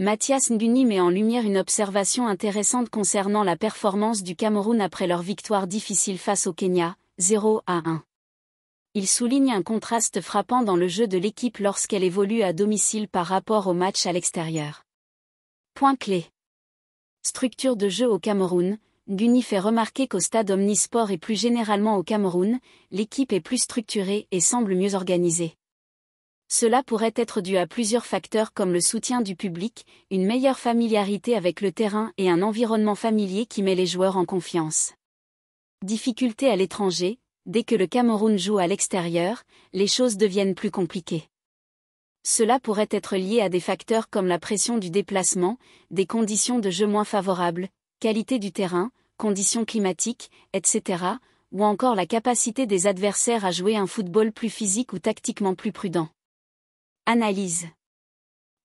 Mathias Nguni met en lumière une observation intéressante concernant la performance du Cameroun après leur victoire difficile face au Kenya, 0-1. Il souligne un contraste frappant dans le jeu de l'équipe lorsqu'elle évolue à domicile par rapport au match à l'extérieur. Point clé. Structure de jeu au Cameroun. Nguni fait remarquer qu'au stade Omnisport et plus généralement au Cameroun, l'équipe est plus structurée et semble mieux organisée. Cela pourrait être dû à plusieurs facteurs comme le soutien du public, une meilleure familiarité avec le terrain et un environnement familier qui met les joueurs en confiance. Difficulté à l'étranger. Dès que le Cameroun joue à l'extérieur, les choses deviennent plus compliquées. Cela pourrait être lié à des facteurs comme la pression du déplacement, des conditions de jeu moins favorables, qualité du terrain, conditions climatiques, etc., ou encore la capacité des adversaires à jouer un football plus physique ou tactiquement plus prudent. Analyse.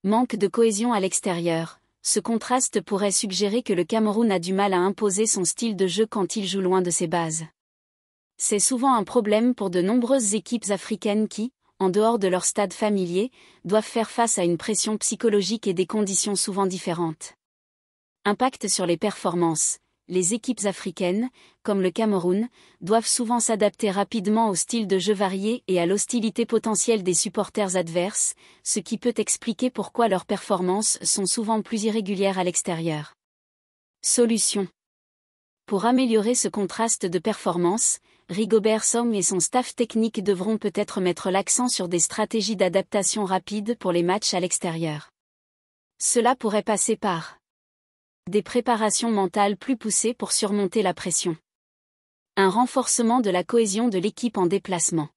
Manque de cohésion à l'extérieur. Ce contraste pourrait suggérer que le Cameroun a du mal à imposer son style de jeu quand il joue loin de ses bases. C'est souvent un problème pour de nombreuses équipes africaines qui, en dehors de leur stade familier, doivent faire face à une pression psychologique et des conditions souvent différentes. Impact sur les performances. Les équipes africaines, comme le Cameroun, doivent souvent s'adapter rapidement au style de jeu varié et à l'hostilité potentielle des supporters adverses, ce qui peut expliquer pourquoi leurs performances sont souvent plus irrégulières à l'extérieur. Solution. Pour améliorer ce contraste de performance, Rigobert Song et son staff technique devront peut-être mettre l'accent sur des stratégies d'adaptation rapide pour les matchs à l'extérieur. Cela pourrait passer par des préparations mentales plus poussées pour surmonter la pression. Un renforcement de la cohésion de l'équipe en déplacement.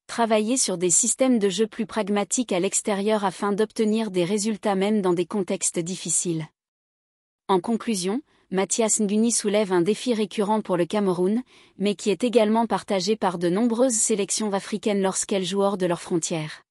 Travailler sur des systèmes de jeu plus pragmatiques à l'extérieur afin d'obtenir des résultats même dans des contextes difficiles. En conclusion, Mathias Nguni soulève un défi récurrent pour le Cameroun, mais qui est également partagé par de nombreuses sélections africaines lorsqu'elles jouent hors de leurs frontières.